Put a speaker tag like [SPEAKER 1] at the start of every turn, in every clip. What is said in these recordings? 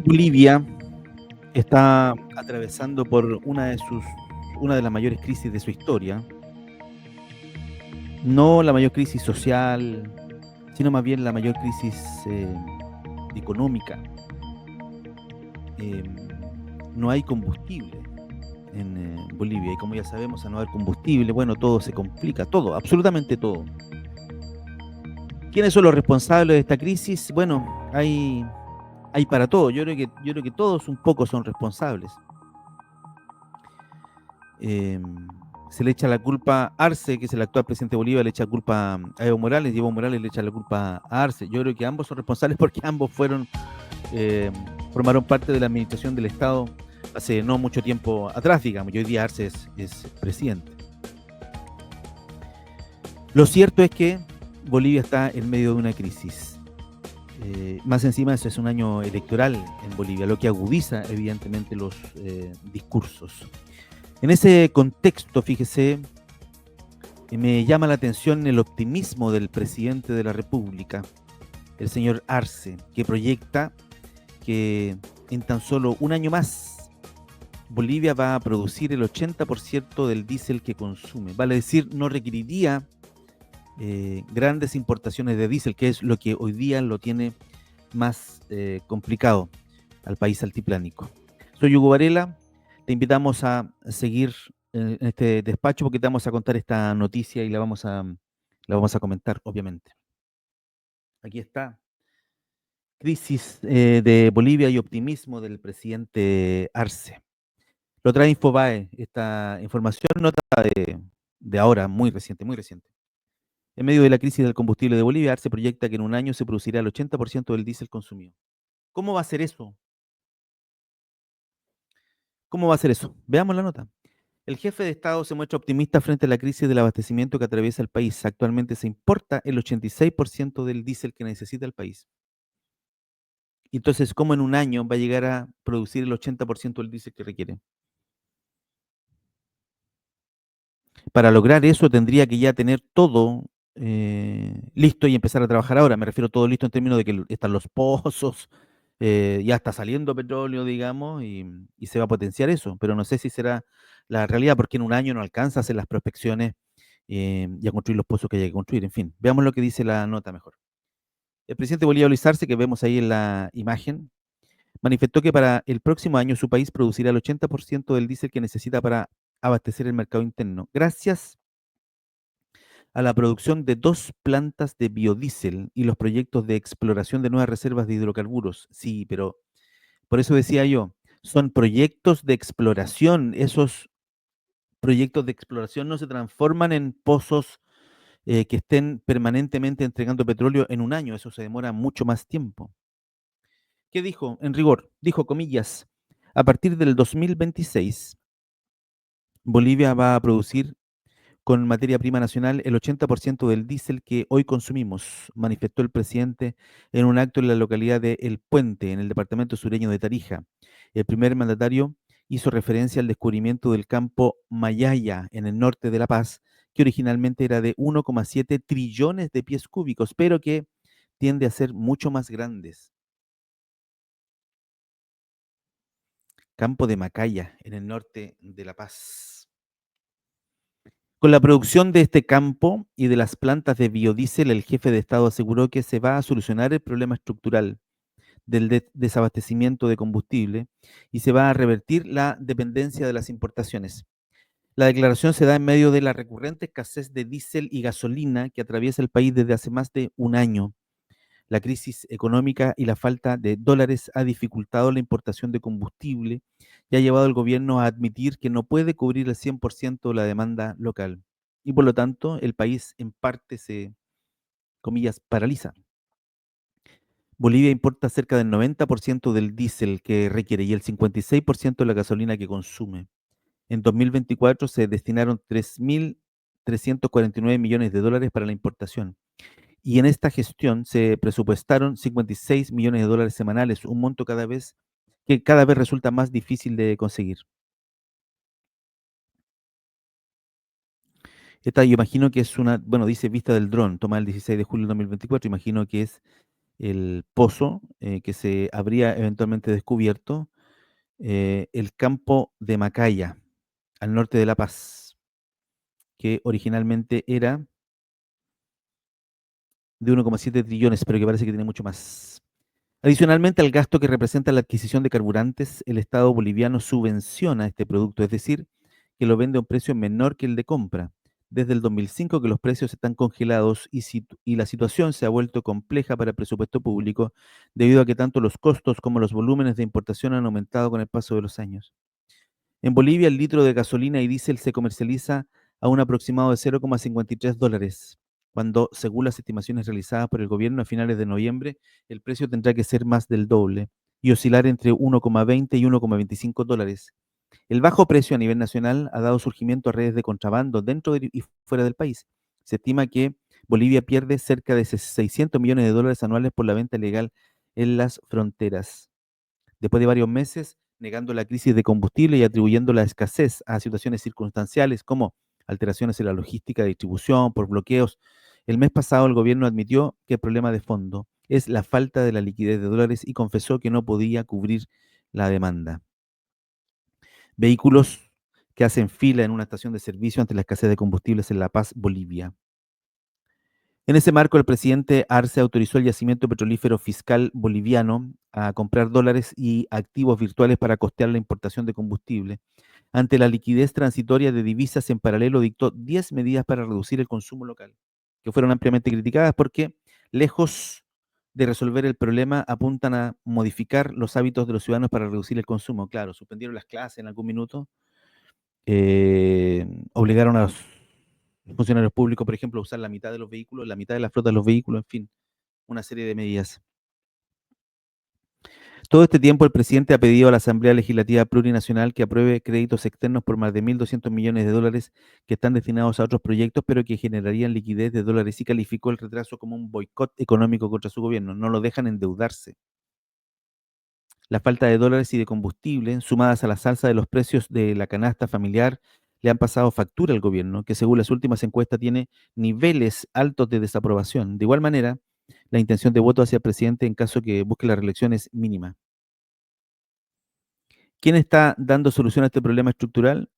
[SPEAKER 1] Bolivia está atravesando por una de las mayores crisis de su historia. No la mayor crisis social, sino más bien la mayor crisis económica. No hay combustible en Bolivia y como ya sabemos, al no haber combustible, bueno, todo se complica, todo, absolutamente todo. ¿Quiénes son los responsables de esta crisis? Bueno, hay para todo. Yo creo que todos un poco son responsables. Eh, Se le echa la culpa a Arce, que es el actual presidente de Bolivia, le echa culpa a Evo Morales, y Evo Morales le echa la culpa a Arce. Yo creo que ambos son responsables porque ambos eh, formaron parte de la administración del Estado hace no mucho tiempo atrás, digamos, y hoy día Arce es presidente. Lo cierto es que Bolivia está en medio de una crisis. Más encima, eso es un año electoral en Bolivia, lo que agudiza evidentemente los discursos. En ese contexto, fíjese, me llama la atención el optimismo del presidente de la República, el señor Arce, que proyecta que en tan solo un año más Bolivia va a producir el 80% del diésel que consume. Vale decir, no requeriría grandes importaciones de diésel, que es lo que hoy día lo tiene más complicado al país altiplánico. Soy Hugo Varela, te invitamos a seguir en este despacho porque te vamos a contar esta noticia y la vamos a comentar, obviamente. Aquí está, crisis de Bolivia y optimismo del presidente Arce. Lo trae Infobae, esta información, nota de ahora, muy reciente, muy reciente. En medio de la crisis del combustible de Bolivia, Arce proyecta que en un año se producirá el 80% del diésel consumido. ¿Cómo va a ser eso? ¿Cómo va a ser eso? Veamos la nota. El jefe de Estado se muestra optimista frente a la crisis del abastecimiento que atraviesa el país. Actualmente se importa el 86% del diésel que necesita el país. Entonces, ¿cómo en un año va a llegar a producir el 80% del diésel que requiere? Para lograr eso tendría que ya tener todo listo y empezar a trabajar ahora. Me refiero a todo listo en términos de que están los pozos, ya está saliendo petróleo, digamos, y se va a potenciar eso. Pero no sé si será la realidad, porque en un año no alcanza a hacer las prospecciones y a construir los pozos que hay que construir. En fin, veamos lo que dice la nota mejor. El presidente Bolívar Luis Arce, que vemos ahí en la imagen, manifestó que para el próximo año su país producirá el 80% del diésel que necesita para abastecer el mercado interno, gracias a la producción de 2 plantas de biodiesel y los proyectos de exploración de nuevas reservas de hidrocarburos. Sí, pero por eso decía yo, son proyectos de exploración. Esos proyectos de exploración no se transforman en pozos que estén permanentemente entregando petróleo en un año. Eso se demora mucho más tiempo. ¿Qué dijo? En rigor, dijo comillas, a partir del 2026, Bolivia va a producir con materia prima nacional el 80% del diésel que hoy consumimos, manifestó el presidente en un acto en la localidad de El Puente, en el departamento sureño de Tarija. El primer mandatario hizo referencia al descubrimiento del campo Mayaya en el norte de La Paz, que originalmente era de 1,7 trillones de pies cúbicos, pero que tiende a ser mucho más grandes. Campo de Macaya, en el norte de La Paz. Con la producción de este campo y de las plantas de biodiesel, el jefe de Estado aseguró que se va a solucionar el problema estructural del desabastecimiento de combustible y se va a revertir la dependencia de las importaciones. La declaración se da en medio de la recurrente escasez de diésel y gasolina que atraviesa el país desde hace más de un año. La crisis económica y la falta de dólares ha dificultado la importación de combustible y ha llevado al gobierno a admitir que no puede cubrir el 100% de la demanda local. Y por lo tanto, el país en parte se, comillas, paraliza. Bolivia importa cerca del 90% del diésel que requiere y el 56% de la gasolina que consume. En 2024 se destinaron 3.349 millones de dólares para la importación. Y en esta gestión se presupuestaron 56 millones de dólares semanales, un monto que cada vez resulta más difícil de conseguir. Esta yo imagino que es una, bueno, dice vista del dron, toma el 16 de julio de 2024, imagino que es el pozo que se habría eventualmente descubierto, el campo de Macaya, al norte de La Paz, que originalmente era de 1,7 trillones, pero que parece que tiene mucho más. Adicionalmente al gasto que representa la adquisición de carburantes, el Estado boliviano subvenciona este producto, es decir, que lo vende a un precio menor que el de compra. Desde el 2005 que los precios están congelados y la situación se ha vuelto compleja para el presupuesto público debido a que tanto los costos como los volúmenes de importación han aumentado con el paso de los años. En Bolivia, el litro de gasolina y diésel se comercializa a un aproximado de 0,53 dólares, cuando, según las estimaciones realizadas por el gobierno a finales de noviembre, el precio tendrá que ser más del doble y oscilar entre 1,20 y 1,25 dólares. El bajo precio a nivel nacional ha dado surgimiento a redes de contrabando dentro y fuera del país. Se estima que Bolivia pierde cerca de 600 millones de dólares anuales por la venta ilegal en las fronteras. Después de varios meses negando la crisis de combustible y atribuyendo la escasez a situaciones circunstanciales como alteraciones en la logística de distribución por bloqueos, el mes pasado el gobierno admitió que el problema de fondo es la falta de la liquidez de dólares y confesó que no podía cubrir la demanda. Vehículos que hacen fila en una estación de servicio ante la escasez de combustibles en La Paz, Bolivia. En ese marco, el presidente Arce autorizó el yacimiento petrolífero fiscal boliviano a comprar dólares y activos virtuales para costear la importación de combustible. Ante la liquidez transitoria de divisas, en paralelo dictó 10 medidas para reducir el consumo local, que fueron ampliamente criticadas porque, lejos de resolver el problema, apuntan a modificar los hábitos de los ciudadanos para reducir el consumo. Claro, suspendieron las clases en algún minuto, obligaron a los funcionarios públicos, por ejemplo, a usar la mitad de los vehículos, la mitad de la flota de los vehículos, en fin, una serie de medidas. Todo este tiempo el presidente ha pedido a la Asamblea Legislativa Plurinacional que apruebe créditos externos por más de 1.200 millones de dólares que están destinados a otros proyectos, pero que generarían liquidez de dólares y calificó el retraso como un boicot económico contra su gobierno. No lo dejan endeudarse. La falta de dólares y de combustible, sumadas a la salsa de los precios de la canasta familiar, le han pasado factura al gobierno, que según las últimas encuestas tiene niveles altos de desaprobación. De igual manera, la intención de voto hacia el presidente en caso que busque la reelección es mínima. ¿Quién está dando solución a este problema estructural?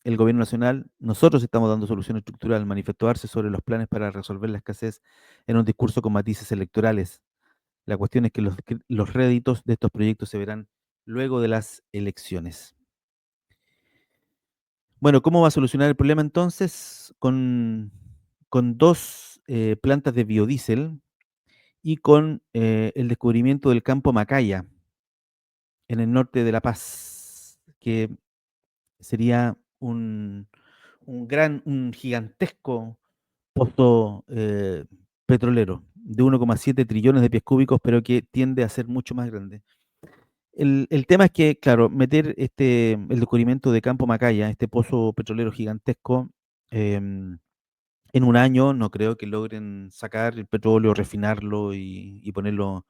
[SPEAKER 1] El gobierno nacional. Nosotros estamos dando solución estructural, manifestarse sobre los planes para resolver la escasez en un discurso con matices electorales. La cuestión es que los réditos de estos proyectos se verán luego de las elecciones. Bueno, ¿cómo va a solucionar el problema entonces? Con dos plantas de biodiesel y con el descubrimiento del campo Macaya en el norte de La Paz, que sería un gigantesco pozo petrolero de 1,7 trillones de pies cúbicos, pero que tiende a ser mucho más grande. El tema es que, claro, meter el descubrimiento de Campo Macaya, este pozo petrolero gigantesco, em, en un año no creo que logren sacar el petróleo, refinarlo y ponerlo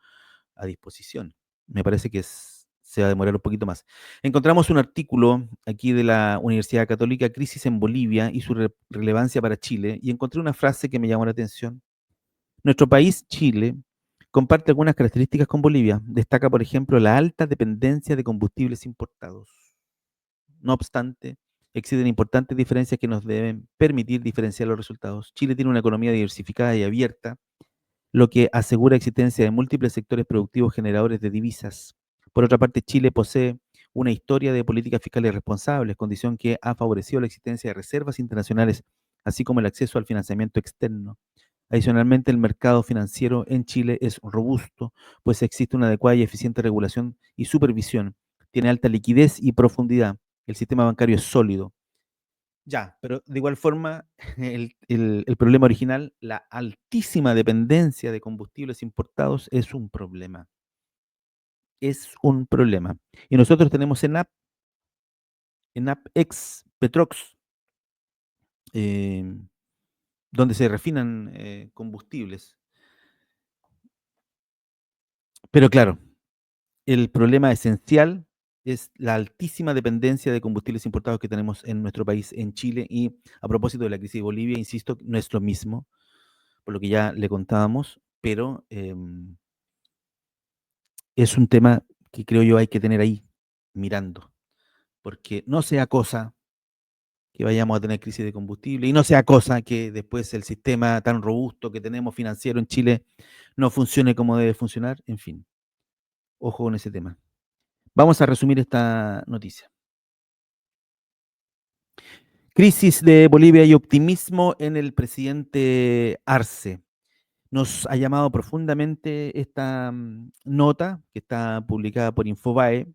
[SPEAKER 1] a disposición. Me parece que se va a demorar un poquito más. Encontramos un artículo aquí de la Universidad Católica, Crisis en Bolivia y su relevancia para Chile, y encontré una frase que me llamó la atención. Nuestro país, Chile, comparte algunas características con Bolivia. Destaca, por ejemplo, la alta dependencia de combustibles importados. No obstante, existen importantes diferencias que nos deben permitir diferenciar los resultados. Chile tiene una economía diversificada y abierta, lo que asegura existencia de múltiples sectores productivos generadores de divisas. Por otra parte, Chile posee una historia de políticas fiscales responsables, condición que ha favorecido la existencia de reservas internacionales, así como el acceso al financiamiento externo. Adicionalmente, el mercado financiero en Chile es robusto, pues existe una adecuada y eficiente regulación y supervisión. Tiene alta liquidez y profundidad. El sistema bancario es sólido. Ya, pero de igual forma, el problema original, la altísima dependencia de combustibles importados, es un problema. Es un problema. Y nosotros tenemos ENAP ex Petrox, eh, donde se refinan combustibles. Pero claro, el problema esencial es la altísima dependencia de combustibles importados que tenemos en nuestro país, en Chile, y a propósito de la crisis de Bolivia, insisto, no es lo mismo, por lo que ya le contábamos, pero es un tema que creo yo hay que tener ahí mirando, porque no sea cosa que vayamos a tener crisis de combustible y no sea cosa que después el sistema tan robusto que tenemos financiero en Chile no funcione como debe funcionar. En fin, ojo con ese tema. Vamos a resumir esta noticia. Crisis de Bolivia y optimismo en el presidente Arce. Nos ha llamado profundamente esta nota que está publicada por Infobae,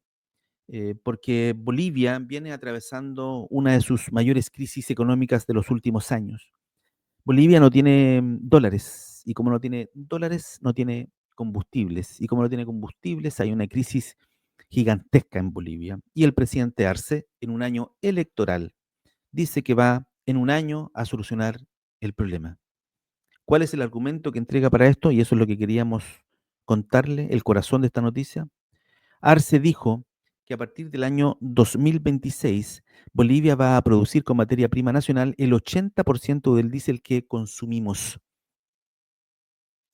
[SPEAKER 1] porque Bolivia viene atravesando una de sus mayores crisis económicas de los últimos años. Bolivia no tiene dólares y como no tiene dólares, no tiene combustibles. Y como no tiene combustibles, hay una crisis gigantesca en Bolivia. Y el presidente Arce, en un año electoral, dice que va en un año a solucionar el problema. ¿Cuál es el argumento que entrega para esto? Y eso es lo que queríamos contarle, el corazón de esta noticia. Arce dijo que a partir del año 2026 Bolivia va a producir con materia prima nacional el 80% del diésel que consumimos.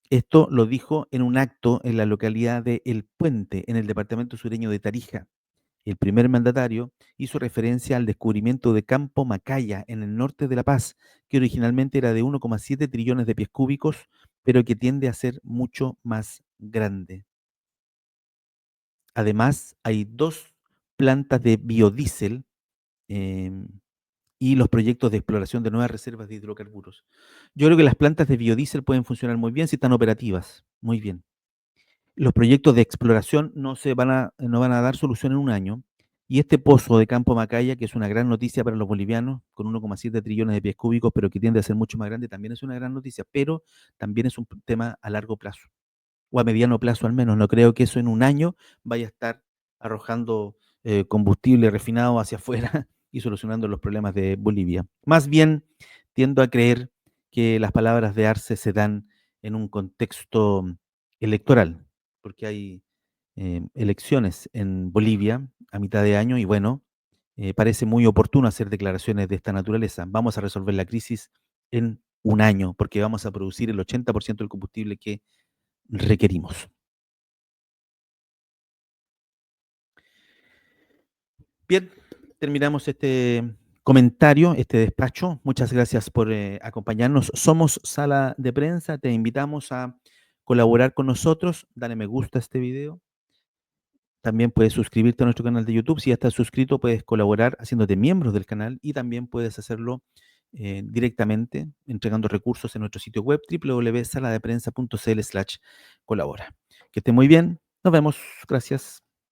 [SPEAKER 1] Esto lo dijo en un acto en la localidad de El Puente, en el departamento sureño de Tarija. El primer mandatario hizo referencia al descubrimiento de Campo Macaya en el norte de La Paz, que originalmente era de 1,7 trillones de pies cúbicos, pero que tiende a ser mucho más grande. Además, hay dos plantas de biodiesel em, y los proyectos de exploración de nuevas reservas de hidrocarburos. Yo creo que las plantas de biodiesel pueden funcionar muy bien si están operativas, muy bien. Los proyectos de exploración no van a dar solución en un año. Y este pozo de Campo Macaya, que es una gran noticia para los bolivianos, con 1,7 trillones de pies cúbicos, pero que tiende a ser mucho más grande, también es una gran noticia, pero también es un tema a largo plazo, o a mediano plazo al menos. No creo que eso en un año vaya a estar arrojando combustible refinado hacia afuera y solucionando los problemas de Bolivia. Más bien, tiendo a creer que las palabras de Arce se dan en un contexto electoral, porque hay elecciones en Bolivia a mitad de año y bueno, parece muy oportuno hacer declaraciones de esta naturaleza. Vamos a resolver la crisis en un año porque vamos a producir el 80% del combustible que requerimos. Bien, terminamos este comentario, este despacho. Muchas gracias por acompañarnos. Somos Sala de Prensa. Te invitamos a colaborar con nosotros. Dale me gusta a este video. También puedes suscribirte a nuestro canal de YouTube. Si ya estás suscrito, puedes colaborar haciéndote miembro del canal y también puedes hacerlo directamente entregando recursos en nuestro sitio web www.saladeprensa.cl/colabora. Que esté muy bien. Nos vemos. Gracias.